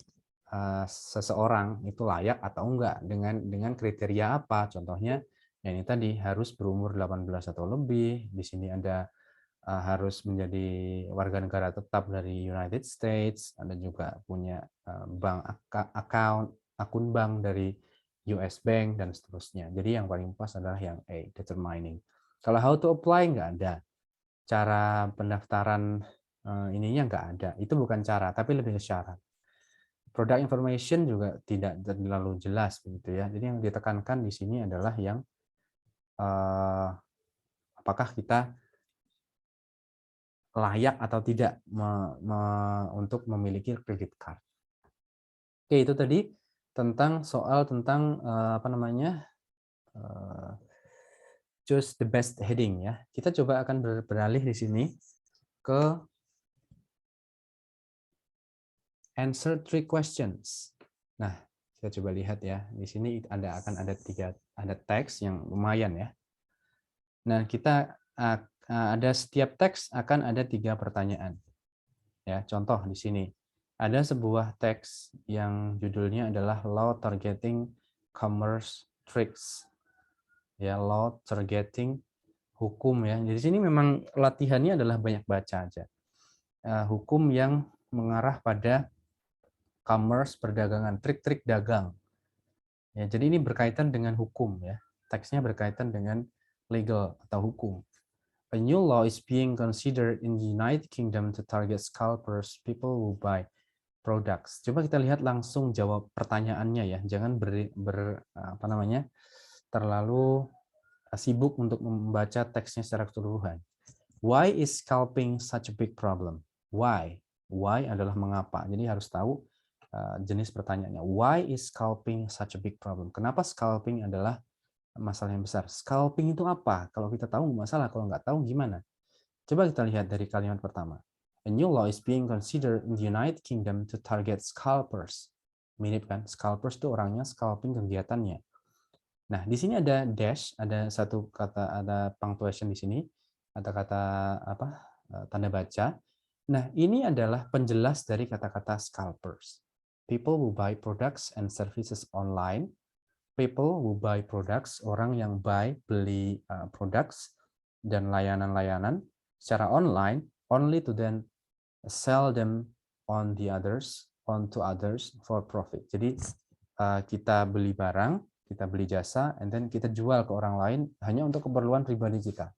seseorang itu layak atau enggak dengan kriteria apa? Contohnya yang ini tadi harus berumur 18 atau lebih. Di sini ada harus menjadi warga negara tetap dari United States, ada juga punya bank akun bank dari US Bank dan seterusnya. Jadi yang paling pas adalah yang A, determining. Kalau how to apply nggak ada. Cara pendaftaran ininya nggak ada. Itu bukan cara, tapi lebih ke syarat. Product information juga tidak terlalu jelas begitu ya. Jadi yang ditekankan di sini adalah yang apakah kita layak atau tidak untuk memiliki credit card. Oke, itu tadi tentang soal tentang apa namanya choose the best heading ya. Kita coba akan beralih di sini ke answer three questions. Nah, kita coba lihat ya. Di sini akan ada teks yang lumayan ya. Nah, kita ada setiap teks akan ada 3 pertanyaan. Ya, contoh di sini. Ada sebuah teks yang judulnya adalah Law Targeting Commerce Tricks. Ya, law targeting hukum ya. Jadi sini memang latihannya adalah banyak baca aja. Hukum yang mengarah pada commerce, perdagangan, trik-trik dagang. Ya, jadi ini berkaitan dengan hukum ya. Teksnya berkaitan dengan legal atau hukum. A new law is being considered in the United Kingdom to target scalpers, people who buy products. Coba kita lihat langsung jawab pertanyaannya ya. Jangan terlalu sibuk untuk membaca teksnya secara keseluruhan. Why is scalping such a big problem? Why? Why adalah mengapa. Jadi harus tahu jenis pertanyaannya. Why is scalping such a big problem? Kenapa scalping adalah masalah yang besar? Scalping itu apa? Kalau kita tahu masalah, kalau nggak tahu gimana? Coba kita lihat dari kalimat pertama. A new law is being considered in the United Kingdom to target scalpers. Mirip kan? Scalpers itu orangnya, scalping kegiatannya. Nah, di sini ada dash, ada satu kata, ada punctuation di sini, ada kata apa? Tanda baca. Nah, ini adalah penjelas dari kata-kata scalpers. People who buy products and services online. People who buy products, orang yang beli products dan layanan-layanan secara online, only to then sell them on to others for profit. Jadi kita beli barang, kita beli jasa, and then kita jual ke orang lain hanya untuk keperluan pribadi kita.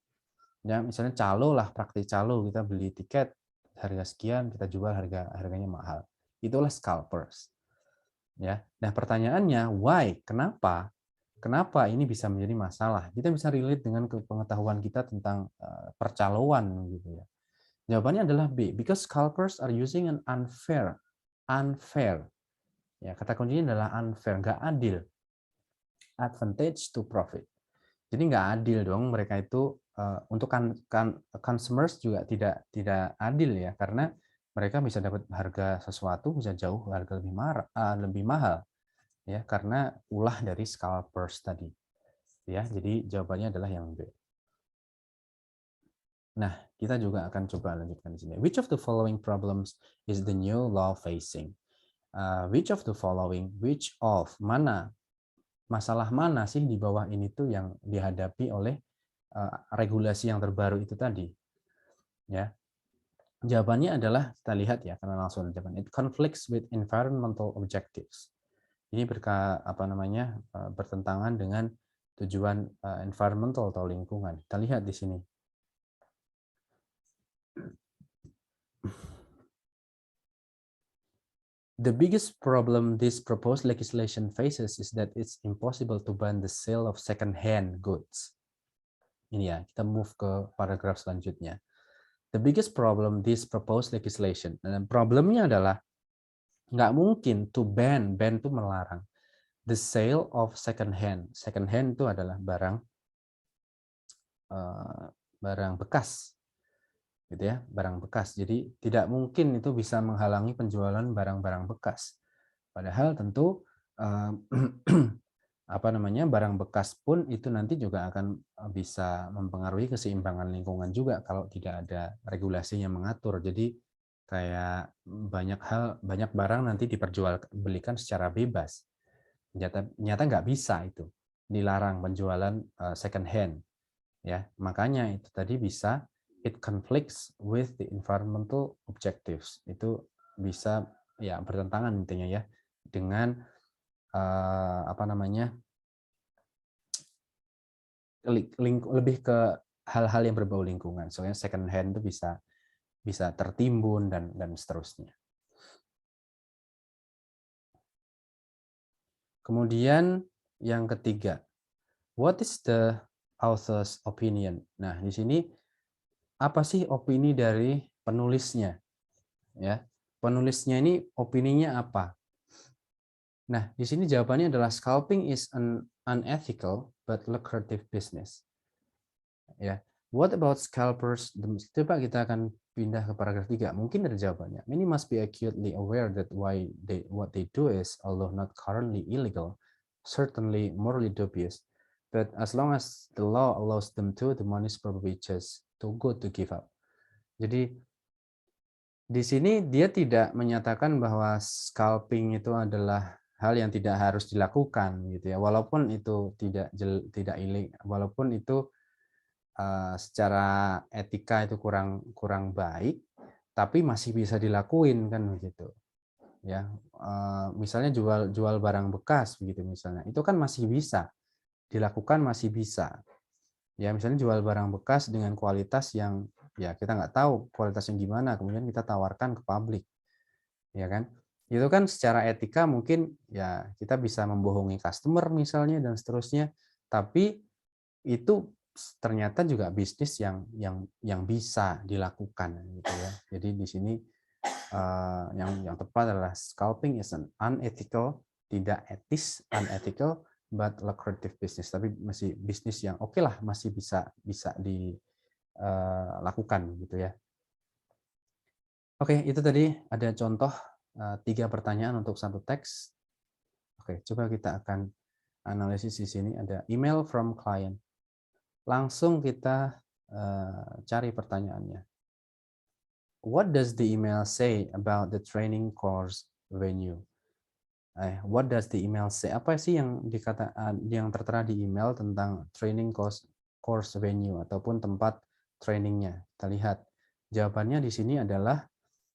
Ya, misalnya calo lah, praktik calo, kita beli tiket harga sekian, kita jual harganya mahal. Itulah scalpers. Ya. Nah, pertanyaannya why? Kenapa? Kenapa ini bisa menjadi masalah? Kita bisa relate dengan pengetahuan kita tentang percaloan gitu ya. Jawabannya adalah B, because scalpers are using an unfair. Ya, kata kuncinya adalah unfair, nggak adil. Advantage to profit. Jadi nggak adil dong mereka itu untuk consumers juga tidak adil ya, karena mereka bisa dapat harga sesuatu bisa jauh harga lebih mahal ya, karena ulah dari scalpers tadi ya. Jadi jawabannya adalah yang B. Nah, kita juga akan coba lanjutkan di sini. Which of the following problems is the new law facing? Which of the following, mana, masalah mana sih di bawah ini tuh yang dihadapi oleh regulasi yang terbaru itu tadi? Ya, jawabannya adalah kita lihat ya, karena langsung jawaban. It conflicts with environmental objectives. Ini bertentangan dengan tujuan environmental atau lingkungan. Kita lihat di sini. The biggest problem this proposed legislation faces is that it's impossible to ban the sale of second-hand goods. Ini ya, kita move ke paragraf selanjutnya. The biggest problem this proposed legislation, dan problemnya adalah nggak mungkin to ban itu melarang. The sale of second-hand. Second-hand itu adalah barang bekas. Gitu ya, barang bekas. Jadi tidak mungkin itu bisa menghalangi penjualan barang-barang bekas. Padahal tentu barang bekas pun itu nanti juga akan bisa mempengaruhi keseimbangan lingkungan juga kalau tidak ada regulasi yang mengatur. Jadi kayak banyak barang nanti diperjualbelikan secara bebas. Nyata nggak bisa itu, dilarang penjualan second hand. Ya, makanya itu tadi bisa it conflicts with the environmental objectives. Itu bisa ya bertentangan intinya ya dengan lebih ke hal-hal yang berbau lingkungan. Soalnya second hand itu bisa tertimbun dan seterusnya. Kemudian yang ketiga, what is the author's opinion? Nah, di sini apa sih opini dari penulisnya? Ya, penulisnya ini opininya apa? Nah, di sini jawabannya adalah scalping is an unethical but lucrative business. Ya, what about scalpers? Coba kita akan pindah ke paragraf 3. Mungkin ada jawabannya. Many must be acutely aware that what they do is, although not currently illegal, certainly morally dubious. But as long as the law allows them to, the money is probably just too good to give up. Jadi di sini dia tidak menyatakan bahwa scalping itu adalah hal yang tidak harus dilakukan gitu ya. Walaupun itu tidak ilegal, walaupun itu secara etika itu kurang baik, tapi masih bisa dilakuin kan begitu. Ya, misalnya jual barang bekas begitu misalnya. Itu kan masih bisa dilakukan, masih bisa. Ya, misalnya jual barang bekas dengan kualitas yang ya kita nggak tahu kualitasnya gimana, kemudian kita tawarkan ke publik, ya kan? Itu kan secara etika mungkin ya kita bisa membohongi customer misalnya dan seterusnya, tapi itu ternyata juga bisnis yang bisa dilakukan gitu ya. Jadi di sini yang tepat adalah scalping is an unethical, tidak etis, unethical, but lucrative business. Tapi masih bisnis yang oke lah, masih bisa dilakukan gitu ya. Oke, itu tadi ada contoh 3 pertanyaan untuk satu teks. Oke, coba kita akan analisis di sini. Ada email from client. Langsung kita cari pertanyaannya. What does the email say about the training course venue? What does the email say? Apa sih yang yang tertera di email tentang training course venue ataupun tempat trainingnya? Kita lihat. Jawabannya di sini adalah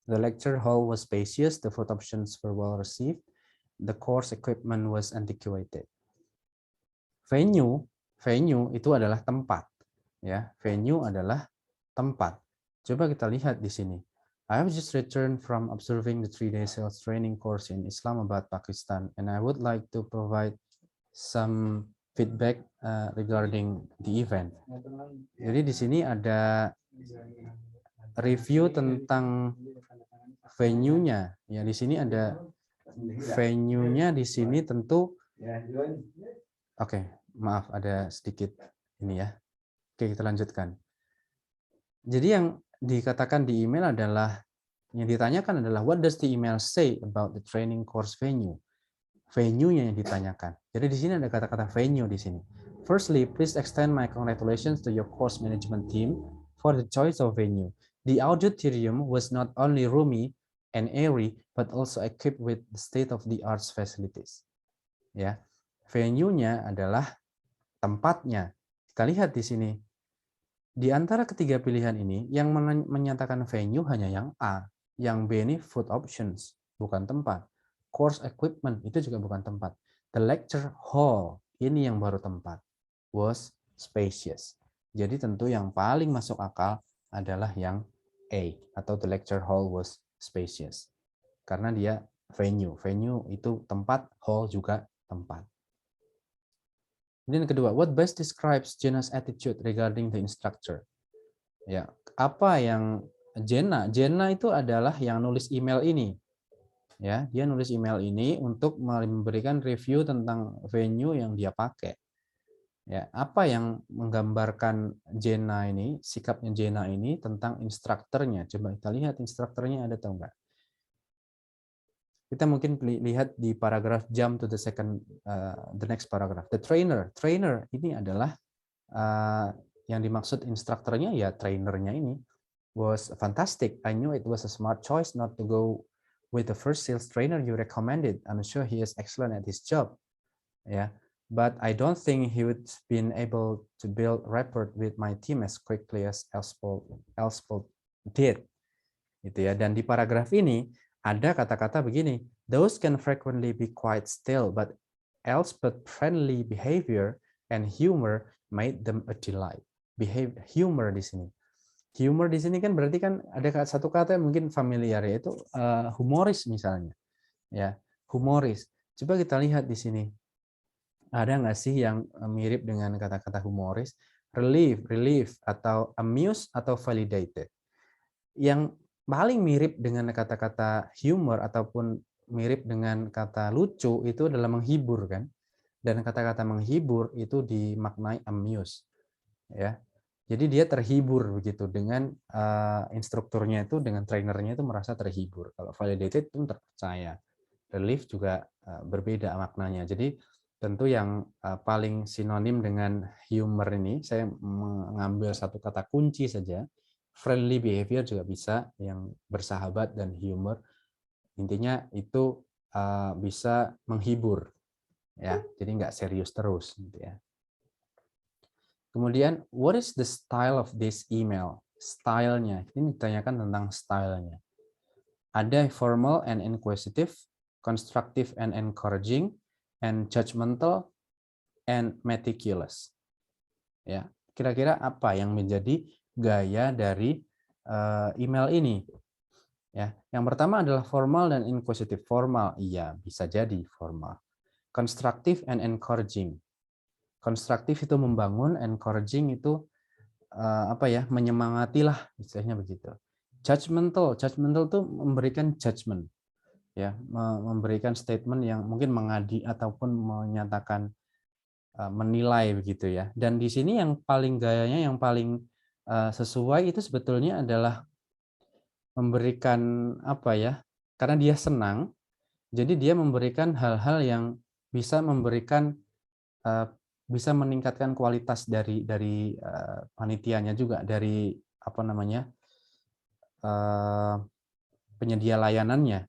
the lecture hall was spacious, the food options were well received, the course equipment was antiquated. Venue itu adalah tempat, ya. Venue adalah tempat. Coba kita lihat di sini. I have just returned from observing the 3-day sales training course in Islamabad, Pakistan, and I would like to provide some feedback regarding the event. Jadi di sini ada review tentang venue-nya. Ya, di sini ada venue-nya di sini tentu. Oke, maaf ada sedikit ini ya. Oke, kita lanjutkan. Jadi yang dikatakan di email adalah, yang ditanyakan adalah what does the email say about the training course venue? Venue-nya yang ditanyakan. Jadi di sini ada kata-kata venue di sini. Firstly, please extend my congratulations to your course management team for the choice of venue. The auditorium was not only roomy and airy, but also equipped with the state-of-the-art facilities. Ya, venue-nya adalah tempatnya. Kita lihat di sini. Di antara ketiga pilihan ini, yang menyatakan venue hanya yang A. Yang B ini food options, bukan tempat. Course equipment, itu juga bukan tempat. The lecture hall, ini yang baru tempat. Was spacious. Jadi tentu yang paling masuk akal adalah yang A, atau the lecture hall was spacious. Karena dia venue. Venue itu tempat, hall juga tempat. Kemudian kedua, what best describes Jenna's attitude regarding the instructor? Ya, apa yang Jenna itu adalah yang nulis email ini. Ya, dia nulis email ini untuk memberikan review tentang venue yang dia pakai. Ya, apa yang menggambarkan Jenna ini, sikapnya Jenna ini tentang instrukturnya? Coba kita lihat instrukturnya ada atau enggak. Kita mungkin lihat di paragraf jump to the next paragraph. The trainer ini adalah yang dimaksud instrukturnya ya trainernya ini. Was fantastic. I knew it was a smart choice not to go with the first sales trainer you recommended. I'm sure he is excellent at his job. Yeah, but I don't think he would been able to build rapport with my team as quickly as Elspeth did. Gitu ya. Dan di paragraf ini ada kata-kata begini. Those can frequently be quite still, but Elspeth's friendly behavior and humor made them a delight. Humor di sini. Humor di sini kan berarti kan ada satu kata yang mungkin familiar, yaitu humoris misalnya. Ya, humoris. Coba kita lihat di sini. Ada nggak sih yang mirip dengan kata-kata humoris? Relief, atau amuse, atau validated. Yang paling mirip dengan kata-kata humor ataupun mirip dengan kata lucu itu adalah menghibur kan. Dan kata-kata menghibur itu dimaknai amuse. Ya. Jadi dia terhibur begitu dengan instrukturnya itu, dengan trainernya itu merasa terhibur. Kalau validated itu terpercaya. Relief juga berbeda maknanya. Jadi tentu yang paling sinonim dengan humor ini, saya mengambil satu kata kunci saja. Friendly behavior juga bisa, yang bersahabat, dan humor. Intinya itu bisa menghibur, ya. Jadi nggak serius terus, gitu ya. Kemudian, what is the style of this email? Stylenya, ini ditanyakan tentang stylenya. Ada formal and inquisitive, constructive and encouraging, and judgmental and meticulous. Ya, kira-kira apa yang menjadi gaya dari email ini? Ya, yang pertama adalah formal dan inquisitive. Formal, iya, bisa jadi formal. Constructive and encouraging. Konstruktif itu membangun, encouraging itu menyemangati lah, istilahnya begitu. Judgmental itu memberikan judgment, ya, memberikan statement yang mungkin mengadi ataupun menyatakan menilai begitu ya. Dan di sini yang paling gayanya, yang paling sesuai itu sebetulnya adalah memberikan karena dia senang, jadi dia memberikan hal-hal yang bisa memberikan bisa meningkatkan kualitas dari panitianya juga, dari penyedia layanannya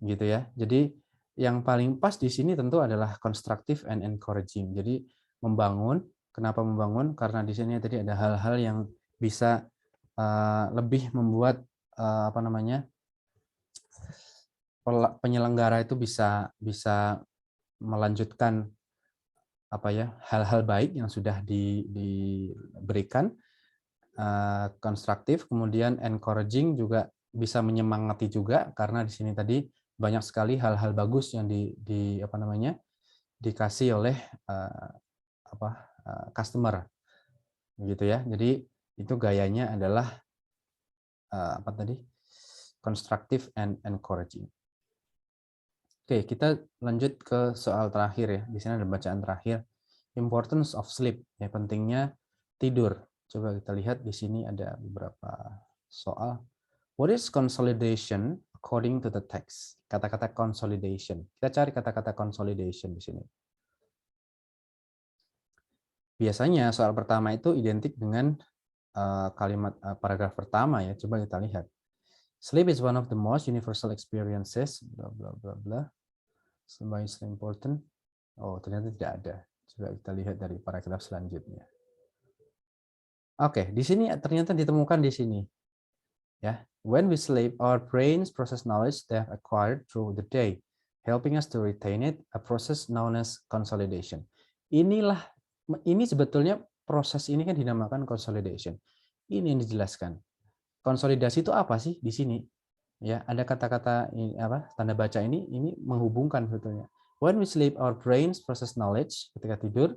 gitu ya. Jadi yang paling pas di sini tentu adalah constructive and encouraging. Jadi membangun. Kenapa membangun? Karena di sini tadi ada hal-hal yang bisa lebih membuat penyelenggara itu bisa melanjutkan hal-hal baik yang sudah diberikan. Konstruktif, kemudian encouraging juga bisa menyemangati juga, karena di sini tadi banyak sekali hal-hal bagus yang dikasih oleh customer gitu ya. Jadi itu gayanya adalah constructive and encouraging. Oke, kita lanjut ke soal terakhir ya. Di sini ada bacaan terakhir. Importance of sleep, ya, pentingnya tidur. Coba kita lihat di sini ada beberapa soal. What is consolidation according to the text? Kata-kata consolidation. Kita cari kata-kata consolidation di sini. Biasanya soal pertama itu identik dengan kalimat paragraf pertama ya. Coba kita lihat. Sleep is one of the most universal experiences. Bla bla bla bla. Sleep is important. Oh, ternyata tidak ada. Coba kita lihat dari paragraf selanjutnya. Oke, di sini ternyata ditemukan di sini. Ya, when we sleep, our brains process knowledge they have acquired through the day, helping us to retain it, a process known as consolidation. Ini sebetulnya proses ini kan dinamakan consolidation. Ini yang dijelaskan. Konsolidasi itu apa sih di sini? Ya, ada kata-kata tanda baca ini menghubungkan sebetulnya. When we sleep, our brains process knowledge. Ketika tidur,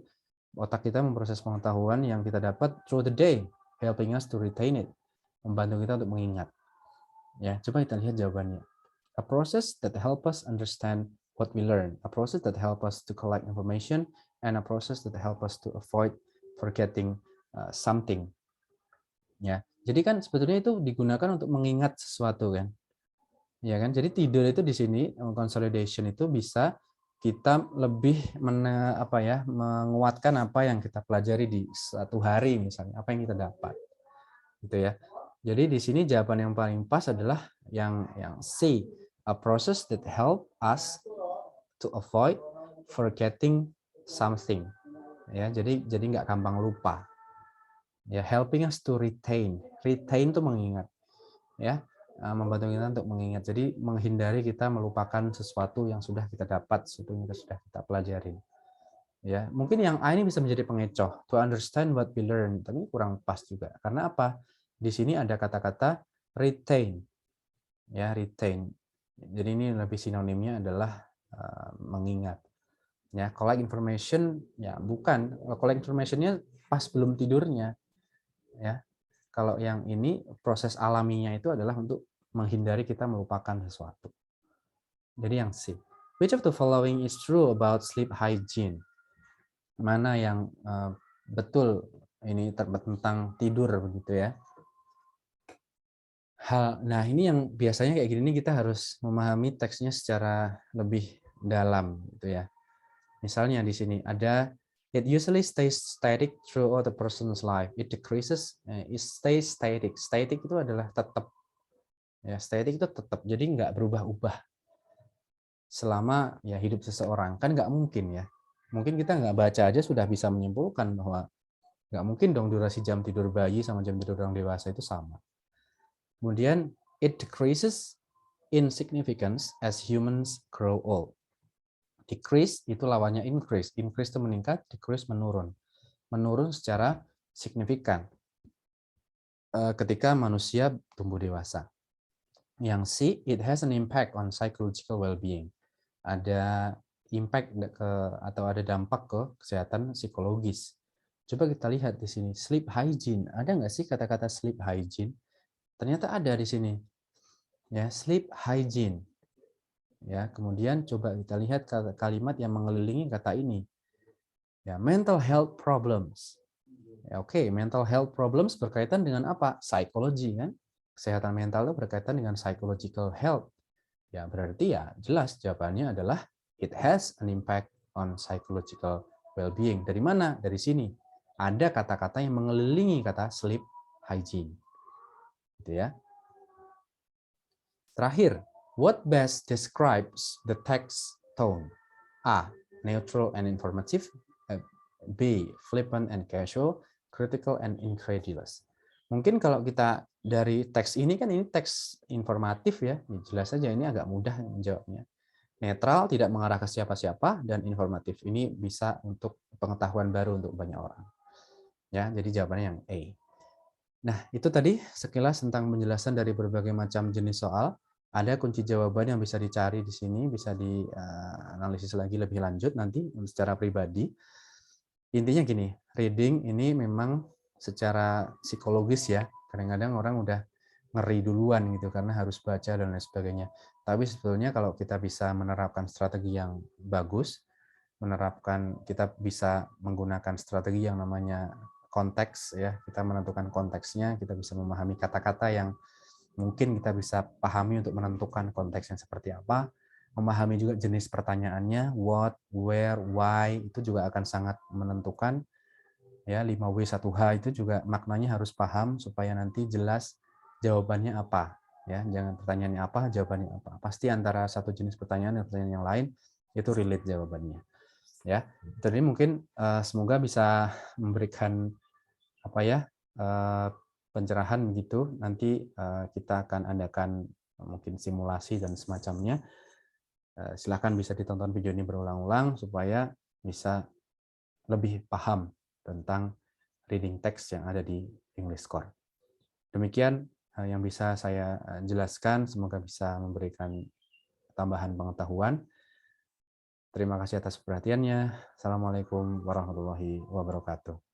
otak kita memproses pengetahuan yang kita dapat through the day, helping us to retain it, membantu kita untuk mengingat. Ya, coba kita lihat jawabannya. A process that help us understand what we learn, a process that help us to collect information, and a process that help us to avoid forgetting something. Ya, jadi kan sebetulnya itu digunakan untuk mengingat sesuatu kan. Ya kan, jadi tidur itu di sini consolidation itu bisa kita lebih menguatkan apa yang kita pelajari di satu hari misalnya, apa yang kita dapat. Gitu ya. Jadi di sini jawaban yang paling pas adalah yang C, a process that help us to avoid forgetting something. Ya, jadi nggak gampang lupa. Ya, helping us to retain. Retain itu mengingat. Ya, membantu kita untuk mengingat. Jadi menghindari kita melupakan sesuatu yang sudah kita dapat, sesuatu yang sudah kita pelajari. Ya, mungkin yang A ini bisa menjadi pengecoh, to understand what we learn, tapi kurang pas juga. Karena apa? Di sini ada kata-kata retain. Ya, retain. Jadi ini lebih sinonimnya adalah mengingat. Ya, collect information ya bukan. Collect information-nya pas belum tidurnya. Ya. Kalau yang ini proses alaminya itu adalah untuk menghindari kita melupakan sesuatu. Jadi yang C. Which of the following is true about sleep hygiene? Mana yang betul ini tentang tidur begitu ya. Nah, ini yang biasanya kayak gini kita harus memahami teksnya secara lebih dalam gitu ya. Misalnya di sini ada it usually stays static throughout the person's life. It decreases, it stays static. Static itu adalah tetap. Ya, static itu tetap. Jadi nggak berubah-ubah selama ya hidup seseorang. Kan nggak mungkin ya. Mungkin kita nggak baca aja sudah bisa menyimpulkan bahwa nggak mungkin dong durasi jam tidur bayi sama jam tidur orang dewasa itu sama. Kemudian it decreases in significance as humans grow old. Decrease itu lawannya increase. Increase itu meningkat, decrease menurun. Menurun secara signifikan ketika manusia tumbuh dewasa. Yang C, it has an impact on psychological well-being. Ada impact atau ada dampak ke kesehatan psikologis. Coba kita lihat di sini, sleep hygiene. Ada nggak sih kata-kata sleep hygiene? Ternyata ada di sini. Ya, sleep hygiene. Ya, kemudian coba kita lihat kalimat yang mengelilingi kata ini. Ya, mental health problems. Ya, oke, mental health problems berkaitan dengan apa? Psikologi kan? Kesehatan mental itu berkaitan dengan psychological health. Ya, berarti ya jelas jawabannya adalah it has an impact on psychological well-being. Dari mana? Dari sini. Ada kata-kata yang mengelilingi kata sleep hygiene. Gitu ya. Terakhir, what best describes the text tone? A. Neutral and informative. B. Flippant and casual. Critical and incredulous. Mungkin kalau kita dari teks ini kan ini teks informatif ya, jelas saja ini agak mudah menjawabnya. Netral, tidak mengarah ke siapa-siapa, dan informatif. Ini bisa untuk pengetahuan baru untuk banyak orang. Ya, jadi jawabannya yang A. Nah, itu tadi sekilas tentang penjelasan dari berbagai macam jenis soal. Ada kunci jawaban yang bisa dicari di sini, bisa dianalisis lagi lebih lanjut nanti secara pribadi. Intinya gini, reading ini memang secara psikologis ya, kadang-kadang orang udah ngeri duluan gitu karena harus baca dan lain sebagainya. Tapi sebetulnya kalau kita bisa menerapkan strategi yang bagus, kita bisa menggunakan strategi yang namanya konteks ya, kita menentukan konteksnya, kita bisa memahami kata-kata yang mungkin kita bisa pahami untuk menentukan konteksnya seperti apa, memahami juga jenis pertanyaannya, what, where, why, itu juga akan sangat menentukan. Ya, 5W1H itu juga maknanya harus paham supaya nanti jelas jawabannya apa. Ya, jangan pertanyaannya apa, jawabannya apa. Pasti antara satu jenis pertanyaan dan pertanyaan yang lain itu relate jawabannya. Ya, jadi mungkin semoga bisa memberikan apa ya pencerahan begitu. Nanti kita akan adakan mungkin simulasi dan semacamnya. Silahkan bisa ditonton video ini berulang-ulang supaya bisa lebih paham tentang reading text yang ada di English Core. Demikian yang bisa saya jelaskan, semoga bisa memberikan tambahan pengetahuan. Terima kasih atas perhatiannya. Assalamualaikum warahmatullahi wabarakatuh.